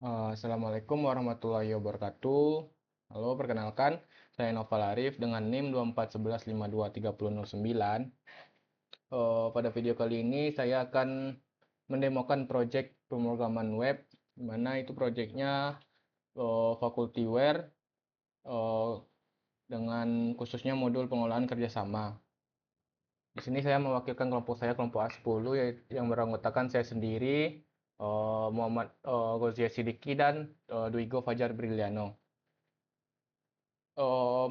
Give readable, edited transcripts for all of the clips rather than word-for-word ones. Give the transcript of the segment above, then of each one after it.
Assalamualaikum warahmatullahi wabarakatuh. Halo, perkenalkan, saya Noval Arif dengan NIM 2411523009. Pada video kali ini saya akan mendemokan project pemrograman web, di mana itu projectnya Facultyware eh, dengan khususnya modul pengolahan kerjasama. Di sini saya mewakilkan kelompok saya, kelompok A10, yang beranggotakan saya sendiri, Muhammad Gozia Sidiki, dan Duigo Fajar Briliano.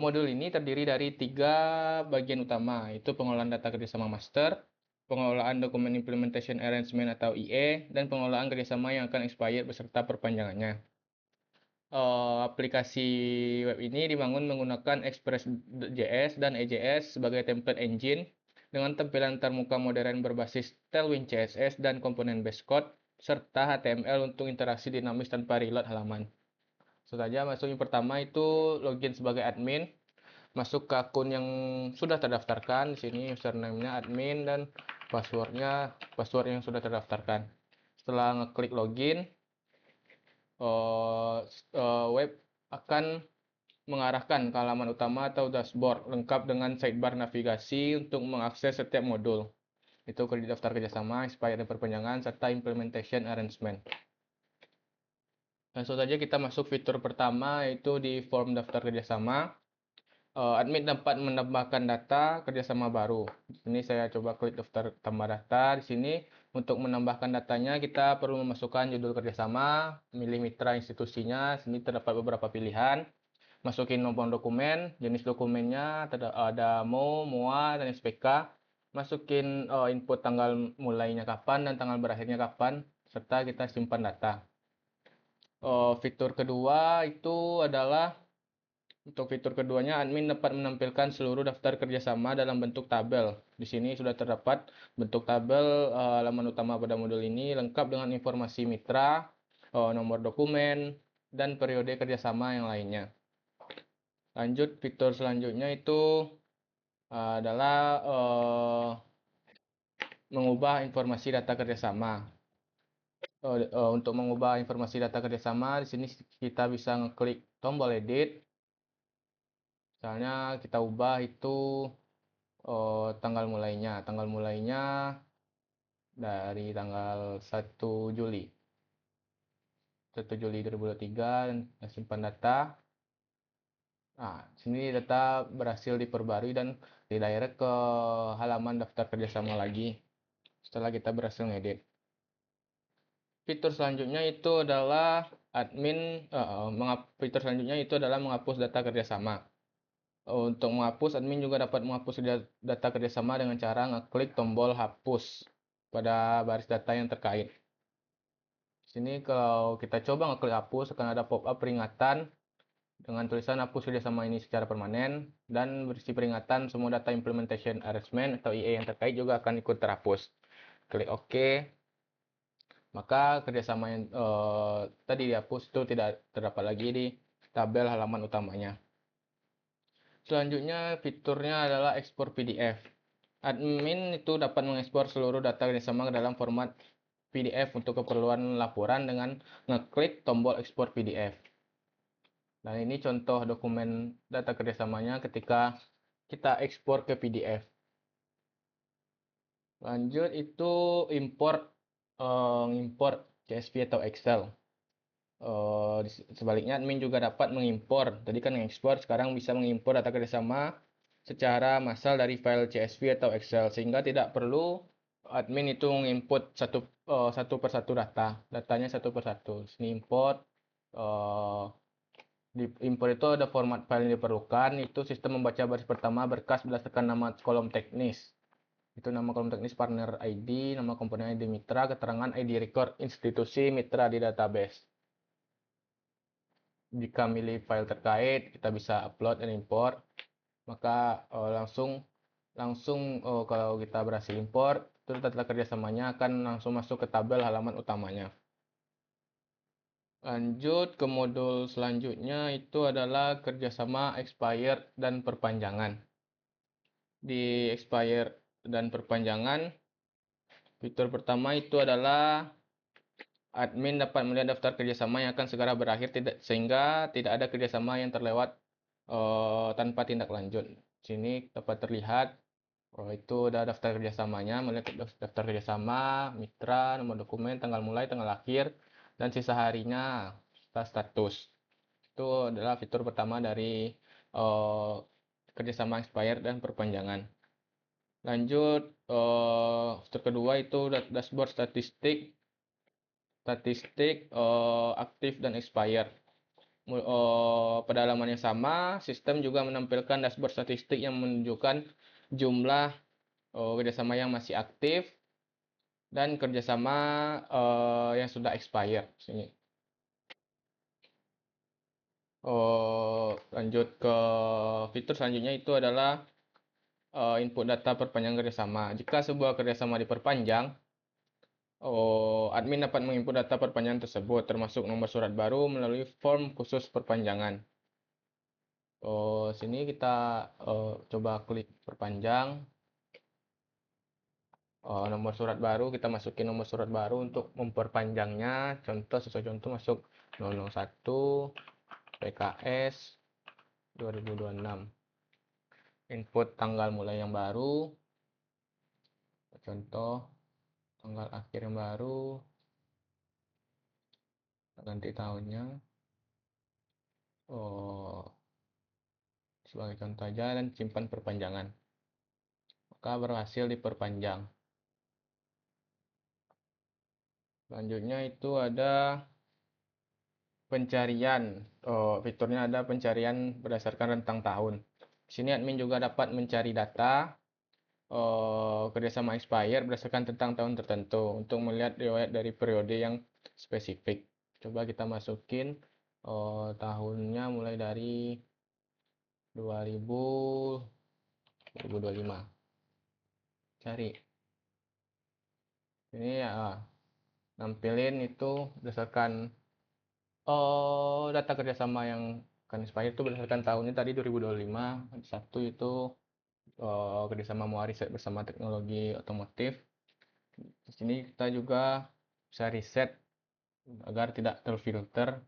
Modul ini terdiri dari 3 bagian utama, yaitu pengolahan data kerjasama master, pengelolaan dokumen implementation arrangement atau IE, dan pengelolaan kerjasama yang akan expired beserta perpanjangannya. Aplikasi web ini dibangun menggunakan Express.js dan EJS sebagai template engine dengan tampilan termuka modern berbasis Tailwind CSS dan komponen base code, serta HTML untuk interaksi dinamis tanpa reload halaman. Saja masuk yang pertama itu login sebagai admin, masuk ke akun yang sudah terdaftarkan. Di sini username-nya admin dan password yang sudah terdaftarkan. Setelah ngeklik login, web akan mengarahkan ke halaman utama atau dashboard lengkap dengan sidebar navigasi untuk mengakses setiap modul. Itu daftar kerjasama, expired dan perpanjangan, serta implementation arrangement. Langsung saja kita masuk fitur pertama, yaitu di form daftar kerjasama. Admin dapat menambahkan data kerjasama baru. Di sini saya coba klik daftar tambah data. Di sini untuk menambahkan datanya kita perlu memasukkan judul kerjasama, milih mitra institusinya. Di sini terdapat beberapa pilihan. Masukin nomor dokumen, jenis dokumennya, ada MO, MOA, dan SPK. Masukin input tanggal mulainya kapan dan tanggal berakhirnya kapan, serta kita simpan data. Fitur kedua itu adalah Untuk fitur keduanya, admin dapat menampilkan seluruh daftar kerjasama dalam bentuk tabel. Di sini sudah terdapat bentuk tabel halaman utama pada modul ini, lengkap dengan informasi mitra, nomor dokumen, dan periode kerjasama yang lainnya. Lanjut, fitur selanjutnya itu adalah mengubah informasi data kerjasama. Untuk mengubah informasi data kerjasama, di sini kita bisa ngeklik tombol edit. Misalnya kita ubah itu tanggal mulainya. Tanggal mulainya dari tanggal 1 Juli. 1 Juli 2023, dan simpan data. Nah, sini data berhasil diperbarui dan redirect ke halaman daftar kerjasama lagi setelah kita berhasil ngedit. Fitur selanjutnya itu adalah fitur selanjutnya itu adalah menghapus data kerjasama. Untuk menghapus, admin juga dapat menghapus data kerjasama dengan cara ngeklik tombol hapus pada baris data yang terkait. Di sini kalau kita coba ngeklik hapus, akan ada pop-up peringatan dengan tulisan hapus kerjasama ini secara permanen, dan berisi peringatan semua data implementation arrangement atau IE yang terkait juga akan ikut terhapus. Klik OK, maka kerjasama yang tadi dihapus itu tidak terdapat lagi di tabel halaman utamanya. Selanjutnya fiturnya adalah ekspor PDF. Admin itu dapat mengekspor seluruh data kerjasama ke dalam format PDF untuk keperluan laporan dengan ngeklik tombol ekspor PDF. Dan ini contoh dokumen data kerjasamanya ketika kita ekspor ke PDF. Lanjut itu import CSV atau Excel. Sebaliknya admin juga dapat mengimpor. Tadi kan mengekspor, sekarang bisa mengimpor data kerjasama secara massal dari file CSV atau Excel, sehingga tidak perlu admin itu menginput satu persatu datanya satu persatu. Ini import. Di import itu ada format file yang diperlukan, itu sistem membaca baris pertama berkas berdasarkan nama kolom teknis. Itu nama kolom teknis partner ID, nama komponen ID mitra, keterangan ID record institusi mitra di database. Jika milih file terkait, kita bisa upload dan import. Maka langsung kalau kita berhasil import, itu data kerjasamanya akan langsung masuk ke tabel halaman utamanya. Lanjut ke modul selanjutnya, itu adalah kerjasama expired dan perpanjangan. Di expired dan perpanjangan, fitur pertama itu adalah Admin dapat melihat daftar kerjasama yang akan segera berakhir sehingga tidak ada kerjasama yang terlewat tanpa tindak lanjut. Sini dapat terlihat itu ada daftar kerjasamanya, melihat daftar kerjasama, mitra, nomor dokumen, tanggal mulai, tanggal akhir, dan sisa harinya, status. Itu adalah fitur pertama dari kerjasama expired dan perpanjangan. Lanjut, fitur kedua itu dashboard statistik aktif dan expired. Pada halaman yang sama, sistem juga menampilkan dashboard statistik yang menunjukkan jumlah kerjasama yang masih aktif dan kerjasama yang sudah expired. Sini. Lanjut ke fitur selanjutnya itu adalah input data perpanjangan kerjasama. Jika sebuah kerjasama diperpanjang, admin dapat menginput data perpanjangan tersebut, termasuk nomor surat baru melalui form khusus perpanjangan. Sini kita coba klik perpanjang. Nomor surat baru, kita masukin nomor surat baru untuk memperpanjangnya. Contoh, sesuai contoh masuk 001 PKS 2026. Input tanggal mulai yang baru. Contoh, tanggal akhir yang baru. Ganti tahunnya. Sebagai contoh aja dan simpan perpanjangan. Maka berhasil diperpanjang. Selanjutnya itu ada pencarian. Fiturnya ada pencarian berdasarkan rentang tahun. Di sini admin juga dapat mencari data kerjasama expire berdasarkan tentang tahun tertentu untuk melihat riwayat dari periode yang spesifik. Coba kita masukin tahunnya mulai dari 2000 2025. Cari. Ini ya nampilin itu berdasarkan data kerjasama yang akan expire itu berdasarkan tahunnya tadi 2025. Satu itu kerjasama MOA riset bersama teknologi otomotif. Di sini kita juga bisa riset agar tidak terfilter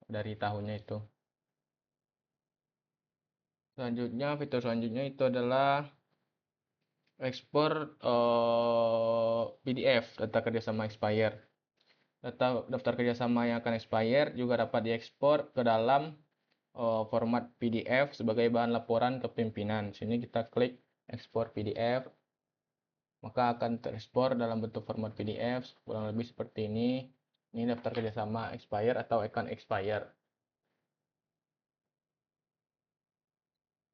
dari tahunnya itu. Selanjutnya, fitur selanjutnya itu adalah ekspor PDF data kerjasama expire. Data daftar kerjasama yang akan expire juga dapat diekspor ke dalam format PDF sebagai bahan laporan ke pimpinan. Sini kita klik ekspor PDF, maka akan terekspor dalam bentuk format PDF kurang lebih seperti ini. Ini daftar kerjasama expire atau akan expire.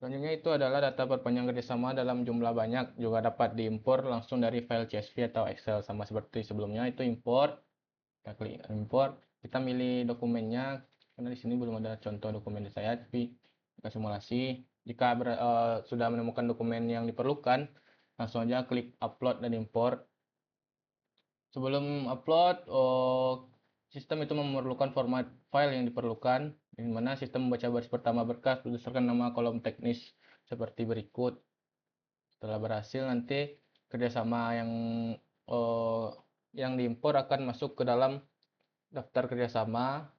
Selanjutnya itu adalah data perpanjangan kerjasama dalam jumlah banyak juga dapat diimpor langsung dari file CSV atau Excel sama seperti sebelumnya. Itu import, kita klik import, kita milih dokumennya karena di sini belum ada contoh dokumen saya, tapi kita simulasi. Jika sudah menemukan dokumen yang diperlukan, langsung aja klik upload dan import. Sebelum upload, sistem itu memerlukan format file yang diperlukan, di mana sistem membaca baris pertama berkas berdasarkan nama kolom teknis seperti berikut. Setelah berhasil, nanti kerjasama yang diimpor akan masuk ke dalam daftar kerjasama.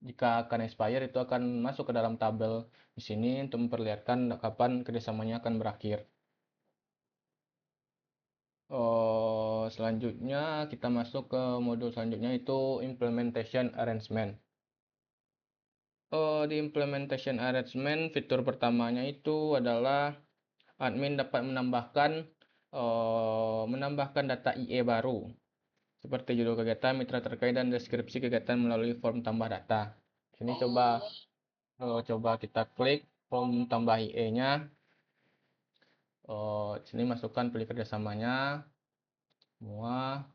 Jika akan expire, itu akan masuk ke dalam tabel di sini untuk memperlihatkan kapan kerjasamanya akan berakhir. Selanjutnya kita masuk ke modul selanjutnya itu implementation arrangement. Di implementation arrangement fitur pertamanya itu adalah admin dapat menambahkan data IE baru seperti judul kegiatan, mitra terkait, dan deskripsi kegiatan melalui form tambah data. Sini coba kita klik form tambah IE-nya. Sini masukkan pilih kerjasamanya, semua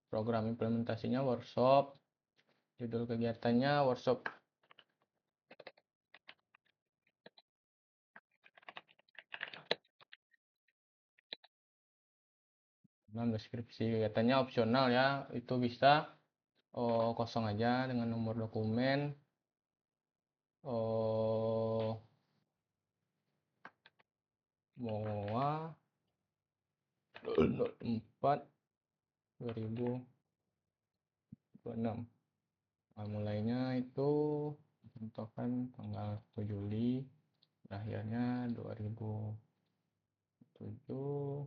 program implementasinya workshop, judul kegiatannya workshop deskripsi kegiatannya opsional ya, itu bisa kosong aja dengan nomor dokumen MOA 4 2000 2026. Mulainya itu contohkan tanggal 1 Juli, akhirnya 2007.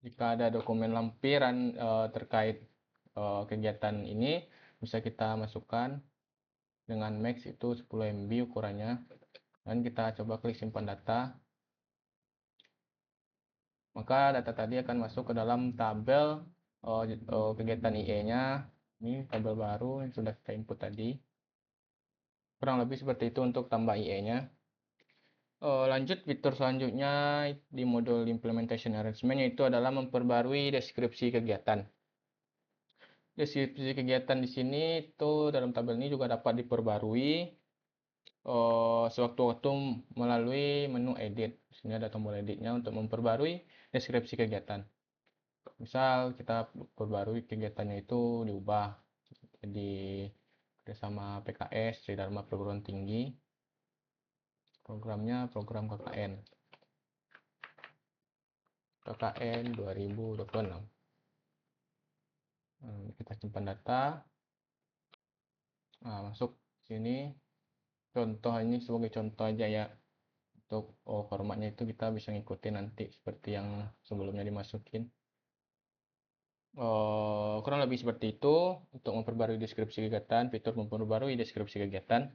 Jika ada dokumen lampiran terkait kegiatan ini, bisa kita masukkan dengan max itu 10 MB ukurannya, dan kita coba klik simpan data. Maka data tadi akan masuk ke dalam tabel kegiatan IE-nya. Ini tabel baru yang sudah kita input tadi. Kurang lebih seperti itu untuk tambah IE-nya. Lanjut fitur selanjutnya di modul implementation arrangement, yaitu adalah memperbarui deskripsi kegiatan. Deskripsi kegiatan di sini itu dalam tabel ini juga dapat diperbarui sewaktu-waktu melalui menu edit. Di sini ada tombol editnya untuk memperbarui deskripsi kegiatan. Misal kita perbarui kegiatannya itu diubah jadi bersama PKS Tridharma Perguruan Tinggi, programnya program KKN 2026. Kita simpan data. Nah, masuk sini. Contoh ini sebagai contoh aja ya. Untuk formatnya itu kita bisa ngikutin nanti seperti yang sebelumnya dimasukin. Kurang lebih seperti itu untuk memperbarui deskripsi kegiatan, fitur memperbarui deskripsi kegiatan.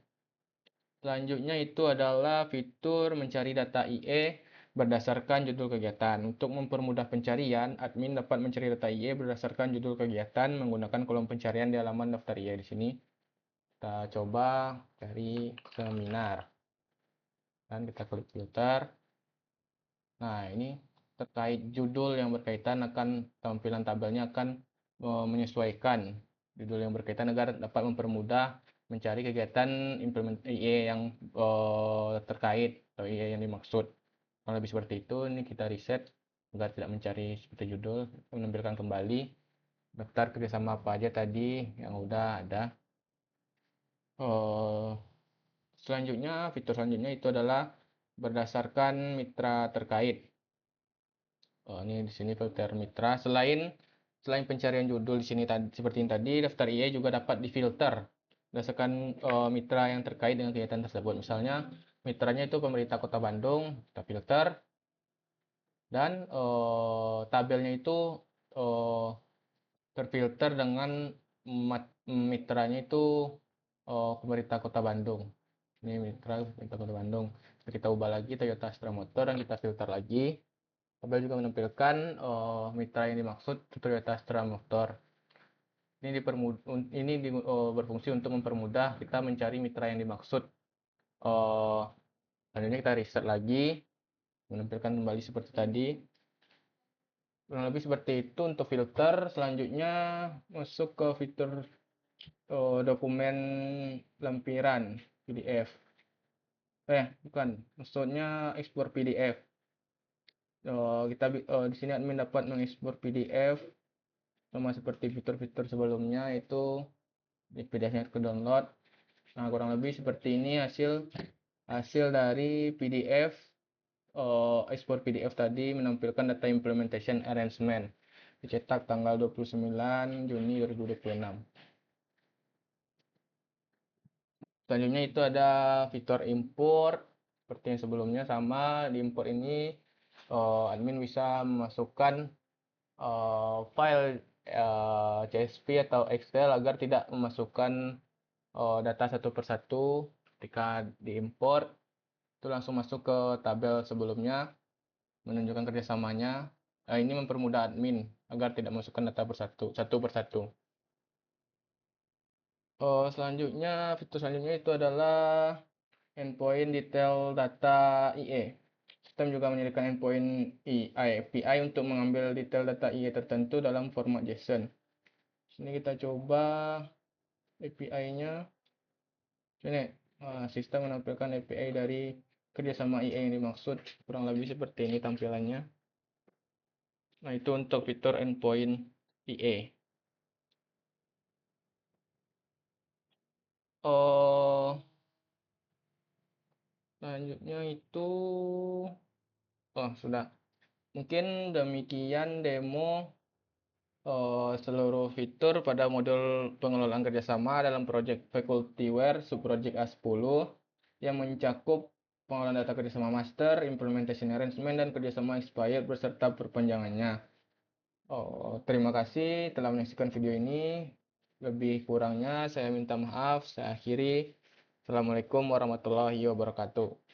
Selanjutnya itu adalah fitur mencari data IE berdasarkan judul kegiatan. Untuk mempermudah pencarian, admin dapat mencari data IE berdasarkan judul kegiatan menggunakan kolom pencarian di halaman daftar IE di sini. Kita coba cari seminar. Dan kita klik filter. Nah, ini terkait judul yang berkaitan akan tampilan tabelnya akan menyesuaikan judul yang berkaitan agar dapat mempermudah mencari kegiatan implement IE yang terkait atau IE yang dimaksud. Kalau lebih seperti itu, ini kita reset agar tidak mencari seperti judul, menampilkan kembali daftar kerjasama apa aja tadi yang udah ada. Selanjutnya, fitur selanjutnya itu adalah berdasarkan mitra terkait. Ini di sini filter mitra. Selain pencarian judul di sini seperti yang tadi, daftar IE juga dapat difilter berdasarkan mitra yang terkait dengan kegiatan tersebut. Misalnya mitranya itu pemerintah Kota Bandung, kita filter, dan tabelnya itu terfilter dengan mitranya itu pemerintah Kota Bandung. Ini mitra pemerintah Kota Bandung. Kita ubah lagi Toyota Astra Motor dan kita filter lagi. Tabel juga menampilkan mitra yang dimaksud Toyota Astra Motor. Ini berfungsi untuk mempermudah kita mencari mitra yang dimaksud. Selanjutnya kita reset lagi, menampilkan kembali seperti tadi. Kurang lebih seperti itu untuk filter. Selanjutnya masuk ke fitur dokumen lampiran PDF. Bukan, maksudnya ekspor PDF. Kita di sini admin dapat mengekspor PDF sama seperti fitur-fitur sebelumnya, itu PDF-nya ke download. Nah, kurang lebih seperti ini hasil dari PDF ekspor PDF tadi, menampilkan data implementation arrangement dicetak tanggal 29 Juni 2026. Selanjutnya itu ada fitur import seperti yang sebelumnya, sama di import ini admin bisa memasukkan file CSV atau Excel agar tidak memasukkan data satu persatu. Ketika diimport itu langsung masuk ke tabel sebelumnya menunjukkan kerjasamanya. Ini mempermudah admin agar tidak masukkan data satu persatu. Fitur selanjutnya itu adalah endpoint detail data IE. Sistem juga menyediakan endpoint API untuk mengambil detail data IE tertentu dalam format JSON. Sini kita coba API-nya. Sini sistem menampilkan API dari kerjasama IE yang dimaksud. Kurang lebih seperti ini tampilannya. Nah, itu untuk fitur endpoint IE. Selanjutnya itu sudah. Mungkin demikian demo seluruh fitur pada modul pengelolaan kerjasama dalam proyek Facultyware subproject A10 yang mencakup pengelolaan data kerjasama master, implementation arrangement, dan kerjasama expired beserta perpanjangannya. Terima kasih telah menyaksikan video ini. Lebih kurangnya saya minta maaf. Saya akhiri. Assalamualaikum warahmatullahi wabarakatuh.